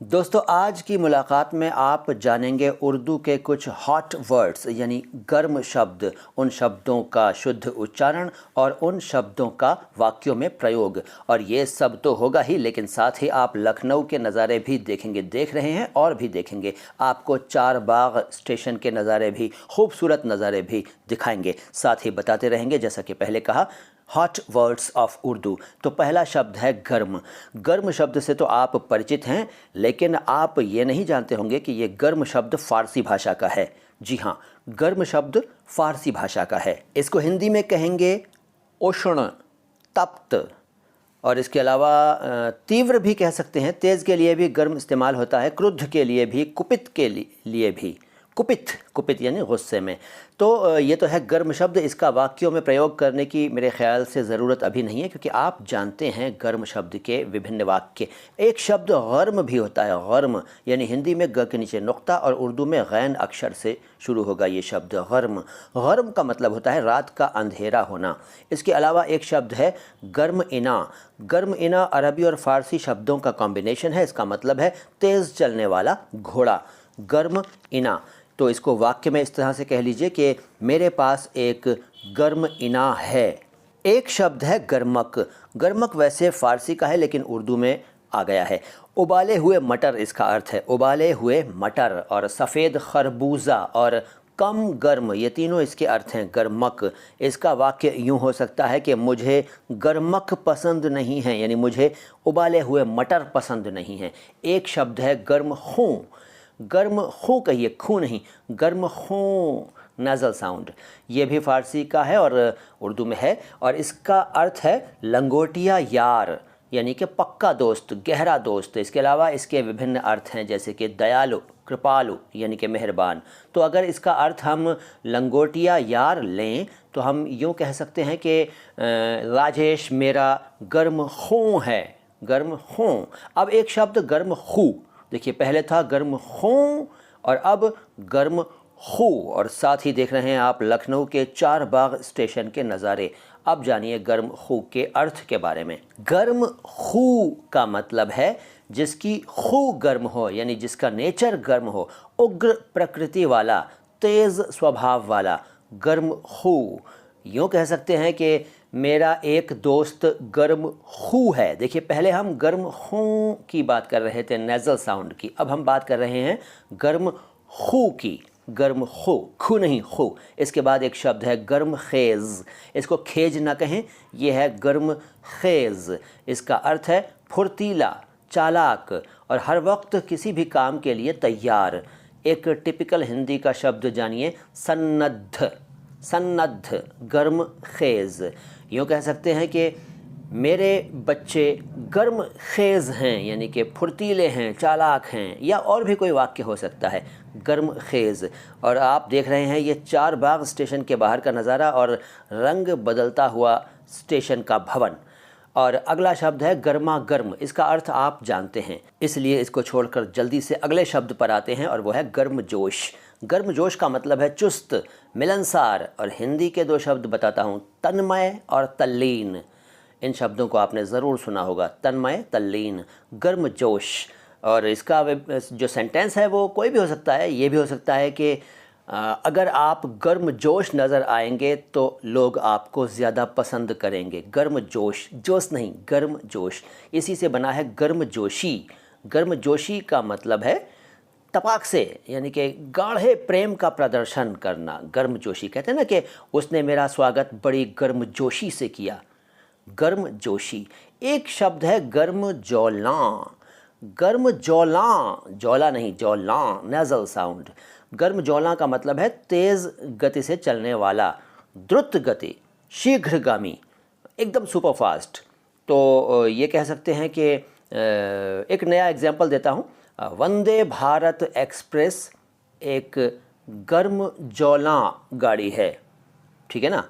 दोस्तों, आज की मुलाकात में आप जानेंगे उर्दू के कुछ हॉट वर्ड्स यानी गर्म शब्द, उन शब्दों का शुद्ध उच्चारण और उन शब्दों का वाक्यों में प्रयोग। और ये सब तो होगा ही, लेकिन साथ ही आप लखनऊ के नज़ारे भी देखेंगे, देख रहे हैं और भी देखेंगे। आपको चार बाग स्टेशन के नज़ारे भी, खूबसूरत नज़ारे भी दिखाएंगे, साथ ही बताते रहेंगे। जैसा कि पहले कहा, हॉट वर्ड्स ऑफ उर्दू। तो पहला शब्द है गर्म। गर्म शब्द से तो आप परिचित हैं, लेकिन आप ये नहीं जानते होंगे कि ये गर्म शब्द फ़ारसी भाषा का है। जी हाँ, गर्म शब्द फ़ारसी भाषा का है। इसको हिंदी में कहेंगे उष्ण, तप्त, और इसके अलावा तीव्र भी कह सकते हैं। तेज़ के लिए भी गर्म इस्तेमाल होता है, क्रुद्ध के लिए भी, कुपित के लिए भी। कुपित यानी गुस्से में। तो ये तो है गर्म शब्द। इसका वाक्यों में प्रयोग करने की मेरे ख्याल से ज़रूरत अभी नहीं है, क्योंकि आप जानते हैं गर्म शब्द के विभिन्न वाक्य। एक शब्द गर्म भी होता है, गर्म यानी हिंदी में ग के नीचे नुक्ता और उर्दू में गैन अक्षर से शुरू होगा ये शब्द गर्म। गर्म का मतलब होता है रात का अंधेरा होना। इसके अलावा एक शब्द है गर्म इना। गर्म इना अरबी और फ़ारसी शब्दों का कॉम्बिनेशन है। इसका मतलब है तेज़ चलने वाला घोड़ा। गर्म इना, तो इसको वाक्य में इस तरह से कह लीजिए कि मेरे पास एक गर्म इना है। एक शब्द है गर्मक। गर्मक वैसे फ़ारसी का है, लेकिन उर्दू में आ गया है। उबाले हुए मटर इसका अर्थ है, उबाले हुए मटर। और सफ़ेद खरबूजा और कम गर्म, ये तीनों इसके अर्थ हैं गर्मक। इसका वाक्य यूँ हो सकता है कि मुझे गर्मक पसंद नहीं है, यानी मुझे उबाले हुए मटर पसंद नहीं हैं। एक शब्द है गर्म खूँ। गर्म खूँ कहिए, खूँ नहीं, गर्म खूँ, नज़ल साउंड। ये भी फ़ारसी का है और उर्दू में है, और इसका अर्थ है लंगोटिया यार, यानी कि पक्का दोस्त, गहरा दोस्त। इसके अलावा इसके विभिन्न अर्थ हैं, जैसे कि दयालु, कृपालु यानी कि मेहरबान। तो अगर इसका अर्थ हम लंगोटिया यार लें तो हम यूँ कह सकते हैं कि राजेश मेरा गर्म खूँ है, गर्म खूँ। अब एक शब्द गर्म खूँ, देखिए पहले था गर्म खूँ और अब गर्म खूँ। और साथ ही देख रहे हैं आप लखनऊ के चार बाग स्टेशन के नज़ारे। अब जानिए गर्म खूँ के अर्थ के बारे में। गर्म खूँ का मतलब है जिसकी खूँ गर्म हो, यानी जिसका नेचर गर्म हो, उग्र प्रकृति वाला, तेज़ स्वभाव वाला, गर्म खूँ। यूँ कह सकते हैं कि मेरा एक दोस्त गर्म खूँ है। देखिए पहले हम गर्म खूँ की बात कर रहे थे, नेज़ल साउंड की, अब हम बात कर रहे हैं गर्म खूँ की। गर्म खूँ नहीं, खूँ। इसके बाद एक शब्द है गर्म खेज़। इसको खेज ना कहें, यह है गर्म खेज़। इसका अर्थ है फुर्तीला, चालाक और हर वक्त किसी भी काम के लिए तैयार। एक टिपिकल हिंदी का शब्द जानिए, सन्नद्ध। सन्नद्ध, गर्म खेज़। यूँ कह सकते हैं कि मेरे बच्चे गर्म खेज़ हैं, यानी कि फुर्तीले हैं, चालाक हैं, या और भी कोई वाक्य हो सकता है, गर्म खेज़। और आप देख रहे हैं ये चार बाग स्टेशन के बाहर का नज़ारा और रंग बदलता हुआ स्टेशन का भवन। और अगला शब्द है गर्मा गर्म। इसका अर्थ आप जानते हैं, इसलिए इसको छोड़कर जल्दी से अगले शब्द पर आते हैं, और वो है गर्मजोश। गर्मजोश का मतलब है चुस्त, मिलनसार। और हिंदी के दो शब्द बताता हूँ, तन्मय और तल्लीन। इन शब्दों को आपने ज़रूर सुना होगा, तन्मय, तल्लीन, गर्मजोश। और इसका जो सेंटेंस है वो कोई भी हो सकता है। ये भी हो सकता है कि अगर आप गर्मजोश नज़र आएंगे तो लोग आपको ज़्यादा पसंद करेंगे। गर्मजोश, जोश नहीं, गर्मजोश, इसी से बना है गर्मजोशी। गर्मजोशी का मतलब है तपाक से, यानी कि गाढ़े प्रेम का प्रदर्शन करना। गर्मजोशी कहते हैं ना कि उसने मेरा स्वागत बड़ी गर्मजोशी से किया, गर्मजोशी। एक शब्द है गर्मजौलां। गर्मजौलां, जौला नहीं, जौलां, नेज़ल साउंड। गर्मजौलां का मतलब है तेज़ गति से चलने वाला, द्रुत गति, शीघ्रगामी, एकदम सुपर फास्ट। तो ये कह सकते हैं कि एक नया एग्जाम्पल देता हूँ। वंदे भारत एक्सप्रेस एक गर्मजौलां गाड़ी है, ठीक है ना।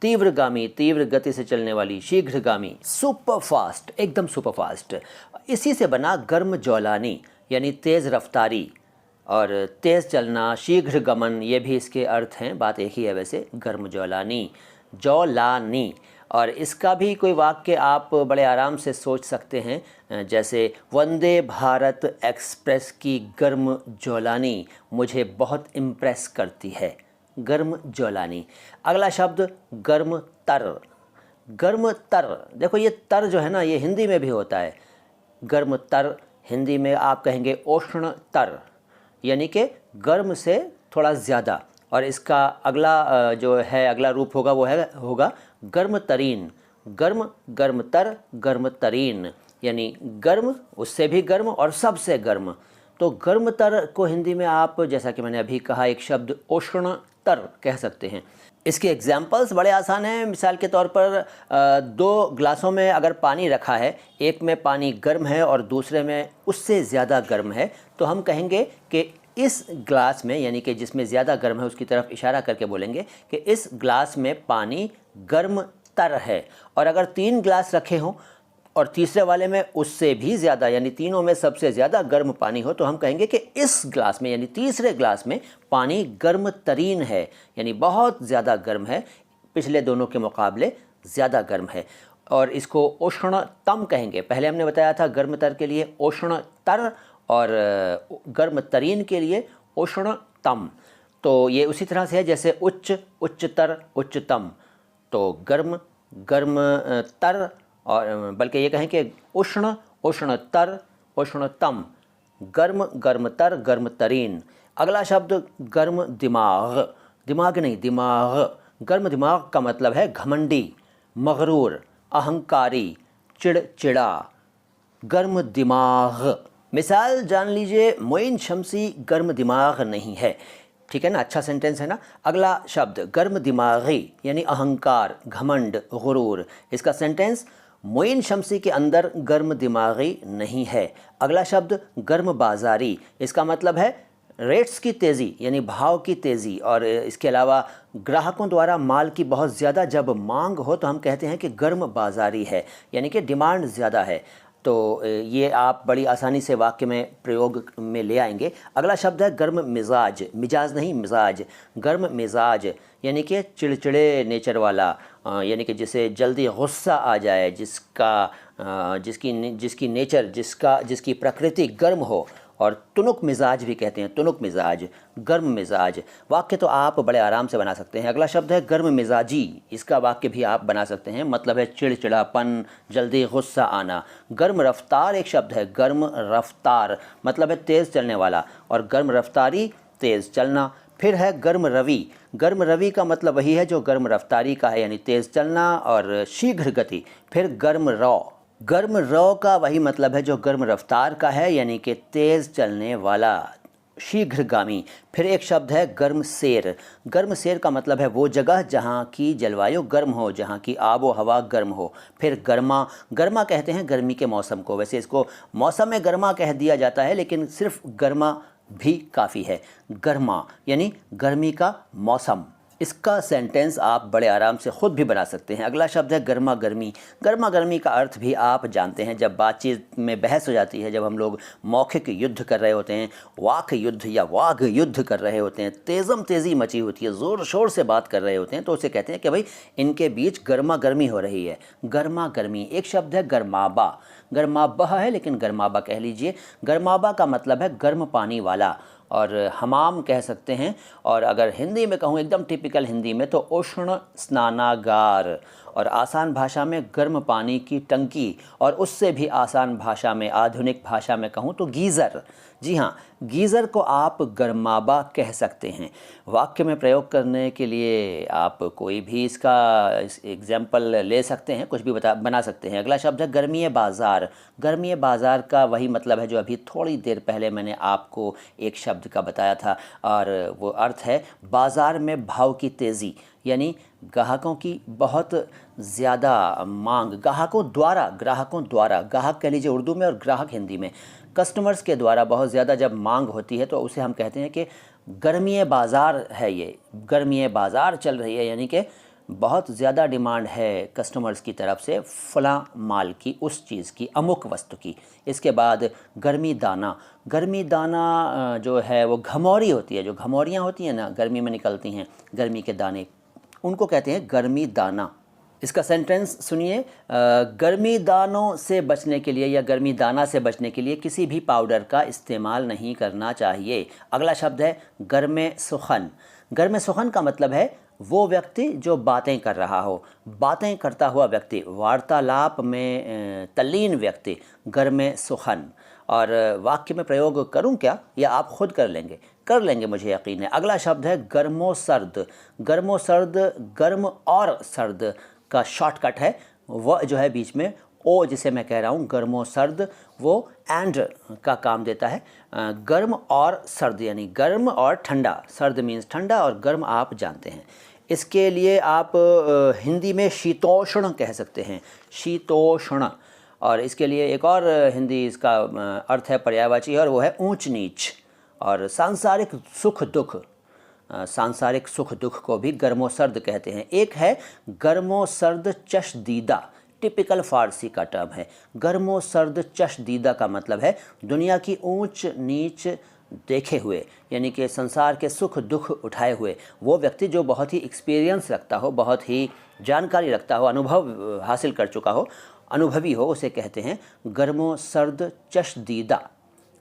तीव्रगामी, तीव्र गति से चलने वाली, शीघ्रगामी, सुपर फास्ट, एकदम सुपर फास्ट। इसी से बना गर्मजौलानी, यानी तेज़ रफ्तारी और तेज़ चलना, शीघ्र गमन, ये भी इसके अर्थ हैं। बात एक ही है वैसे, गर्मजौलानी, जौलानी। और इसका भी कोई वाक्य आप बड़े आराम से सोच सकते हैं, जैसे वंदे भारत एक्सप्रेस की गर्म जौलानी मुझे बहुत इम्प्रेस करती है। गर्म जौलानी। अगला शब्द गर्म तर। गर्म तर, देखो ये तर जो है ना, ये हिंदी में भी होता है। गर्म तर हिंदी में आप कहेंगे उष्ण तर, यानी कि गर्म से थोड़ा ज़्यादा। और इसका अगला जो है अगला रूप होगा वो होगा गर्म तरीन। गर्म, गर्म तर, गर्म तरीन, यानी गर्म, उससे भी गर्म और सबसे गर्म। तो गर्म तर को हिंदी में आप, जैसा कि मैंने अभी कहा, एक शब्द उष्ण तर कह सकते हैं। इसके एग्जाम्पल्स बड़े आसान हैं। मिसाल के तौर पर 2 ग्लासों में अगर पानी रखा है, एक में पानी गर्म है और दूसरे में उससे ज़्यादा गर्म है, तो हम कहेंगे कि इस ग्लास में, यानी कि जिसमें ज़्यादा गर्म है उसकी तरफ इशारा करके बोलेंगे कि इस ग्लास में पानी गर्म तर है। और अगर 3 ग्लास रखे हों और तीसरे वाले में उससे भी ज़्यादा, यानी तीनों में सबसे ज़्यादा गर्म पानी हो, तो हम कहेंगे कि इस ग्लास में, यानी तीसरे ग्लास में पानी गर्म तरीन है, यानी बहुत ज़्यादा गर्म है, पिछले दोनों के मुकाबले ज़्यादा गर्म है। और इसको उष्णतम कहेंगे। पहले हमने बताया था गर्म तर के लिए उष्ण तर और गर्म तरीन के लिए उष्णतम। तो ये उसी तरह से है जैसे उच्च, उच्चतर, उच्चतम। तो गर्म, गर्म तर, और बल्कि ये कहें कि उष्ण, उष्णतर, उष्णतम। गर्म, गर्मतर, गर्मतरीन। अगला शब्द गर्म दिमाग। दिमाग नहीं, दिमाग। गर्म दिमाग का मतलब है घमंडी, मगरूर, अहंकारी, चिड़चिड़ा। गर्म दिमाग। मिसाल जान लीजिए, मोइन शमसी गर्म दिमाग नहीं है। ठीक है ना, अच्छा सेंटेंस है ना। अगला शब्द गर्म दिमागी, यानी अहंकार, घमंड, गुरूर। इसका सेंटेंस, मोइन शमसी के अंदर गर्म दिमागी नहीं है। अगला शब्द गर्म बाजारी। इसका मतलब है रेट्स की तेज़ी, यानी भाव की तेज़ी। और इसके अलावा ग्राहकों द्वारा माल की बहुत ज़्यादा जब मांग हो तो हम कहते हैं कि गर्म बाजारी है, यानी कि डिमांड ज़्यादा है। तो ये आप बड़ी आसानी से वाक्य में प्रयोग में ले आएंगे। अगला शब्द है गर्म मिजाज। मिजाज नहीं, मिजाज। गर्म मिजाज यानी कि चिड़चिड़े नेचर वाला, यानी कि जिसे जल्दी गुस्सा आ जाए, जिसकी नेचर, जिसकी प्रकृति गर्म हो। और तुनुक मिजाज भी कहते हैं, तुनुक मिजाज, गर्म मिजाज। वाक्य तो आप बड़े आराम से बना सकते हैं। अगला शब्द है गर्म मिजाजी। इसका वाक्य भी आप बना सकते हैं, मतलब है चिड़चिड़ापन, जल्दी गुस्सा आना। गर्म रफ्तार एक शब्द है, गर्म रफ्तार मतलब है तेज़ चलने वाला, और गर्म रफ्तारी तेज़ चलना। फिर है गर्म रवि। गर्म रवि का मतलब वही है जो गर्म रफ्तारी का है, यानी तेज़ चलना और शीघ्र गति। फिर गर्म रौ। गर्म रौ का वही मतलब है जो गर्म रफ्तार का है, यानी कि तेज़ चलने वाला, शीघ्रगामी। फिर एक शब्द है गर्म सेर। गर्म सेर का मतलब है वो जगह जहाँ की जलवायु गर्म हो, जहाँ की आबो हवा गर्म हो। फिर गर्मा। गर्मा कहते हैं गर्मी के मौसम को। वैसे इसको मौसम में गर्मा कह दिया जाता है, लेकिन सिर्फ गर्मा भी काफ़ी है। गर्मा यानी गर्मी का मौसम। इसका सेंटेंस आप बड़े आराम से ख़ुद भी बना सकते हैं। अगला शब्द है गर्मा गर्मी। गर्मा गर्मी का अर्थ भी आप जानते हैं। जब बातचीत में बहस हो जाती है, जब हम लोग मौखिक युद्ध कर रहे होते हैं, वाक युद्ध या वाघ युद्ध कर रहे होते हैं, तेज़म तेज़ी मची होती है, ज़ोर शोर से बात कर रहे होते हैं, तो उसे कहते हैं कि भाई इनके बीच गर्मा गर्मी हो रही है। गर्मा गर्मी। एक शब्द है गर्माबा। गर्माबा है लेकिन गर्माबा कह लीजिए। गर्माबा का मतलब है गर्म पानी वाला, और हमाम कह सकते हैं। और अगर हिंदी में कहूँ, एकदम टिपिकल हिंदी में, तो उष्ण स्नानागार। और आसान भाषा में गर्म पानी की टंकी, और उससे भी आसान भाषा में, आधुनिक भाषा में कहूँ तो गीज़र। जी हाँ, गीज़र को आप गर्माबा कह सकते हैं। वाक्य में प्रयोग करने के लिए आप कोई भी इसका एग्जाम्पल ले सकते हैं, कुछ भी बना सकते हैं। अगला शब्द है गर्मीय बाज़ार। गर्मीय बाज़ार का वही मतलब है जो अभी थोड़ी देर पहले मैंने आपको एक शब्द का बताया था, और वो अर्थ है बाज़ार में भाव की तेज़ी, यानी ग्राहकों की बहुत ज़्यादा मांग। ग्राहकों द्वारा, ग्राहक कह लीजिए उर्दू में और ग्राहक हिंदी में। कस्टमर्स के द्वारा बहुत ज़्यादा जब मांग होती है तो उसे हम कहते हैं कि गर्मीय बाज़ार है, ये गर्मीय बाज़ार चल रही है, यानी कि बहुत ज़्यादा डिमांड है कस्टमर्स की तरफ से फ़लाँ माल की, उस चीज़ की, अमुक वस्तु की। इसके बाद गर्मी दाना। गर्मी दाना जो है वो घमौरी होती है, जो घमौरियाँ होती हैं ना गर्मी में निकलती हैं, गर्मी के दाने, उनको कहते हैं गर्मी दाना। इसका सेंटेंस सुनिए। गर्मी दानों से बचने के लिए या गर्मी दाना से बचने के लिए किसी भी पाउडर का इस्तेमाल नहीं करना चाहिए। अगला शब्द है गर्म सुखन। गर्म सुखन का मतलब है वो व्यक्ति जो बातें कर रहा हो, बातें करता हुआ व्यक्ति, वार्तालाप में तल्लीन व्यक्ति, गर्म सुखन। और वाक्य में प्रयोग करूं क्या या आप खुद कर लेंगे? कर लेंगे, मुझे यकीन है। अगला शब्द है गर्मो सर्द। गर्मो सर्द, गर्म और सर्द का शॉर्टकट है, वह जो है बीच में ओ जिसे मैं कह रहा हूँ गर्मो सर्द, वो एंड का काम देता है। गर्म और सर्द यानी गर्म और ठंडा, सर्द मीन्स ठंडा और गर्म आप जानते हैं। इसके लिए आप हिंदी में शीतोष्ण कह सकते हैं, शीतोष्ण। और इसके लिए एक और हिंदी इसका अर्थ है पर्यायवाची, और वो है ऊंच नीच। और सांसारिक सुख दुख, सांसारिक सुख दुख को भी गर्मो सर्द कहते हैं। एक है गर्मो सर्द चश्दीदा, टिपिकल फ़ारसी का टर्म है। गर्मो सर्द चश्दीदा का मतलब है दुनिया की ऊंच नीच देखे हुए, यानी कि संसार के सुख दुख उठाए हुए वो व्यक्ति जो बहुत ही एक्सपीरियंस रखता हो, बहुत ही जानकारी रखता हो, अनुभव हासिल कर चुका हो, अनुभवी हो, उसे कहते हैं गर्मो सर्द चश्दीदा।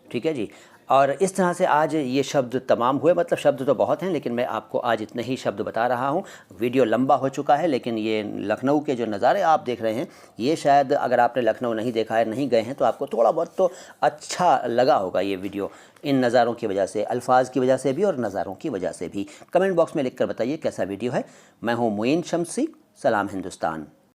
ठीक है जी। और इस तरह से आज ये शब्द तमाम हुए। मतलब शब्द तो बहुत हैं, लेकिन मैं आपको आज इतने ही शब्द बता रहा हूँ। वीडियो लंबा हो चुका है, लेकिन ये लखनऊ के जो नज़ारे आप देख रहे हैं, ये शायद अगर आपने लखनऊ नहीं देखा है, नहीं गए हैं, तो आपको थोड़ा बहुत तो अच्छा लगा होगा ये वीडियो, इन नज़ारों की वजह से, अल्फाज की वजह से भी और नज़ारों की वजह से भी। कमेंट बॉक्स में लिख कर बताइए कैसा वीडियो है। मैं हूँ मुइन शम्सी। सलाम हिंदुस्तान।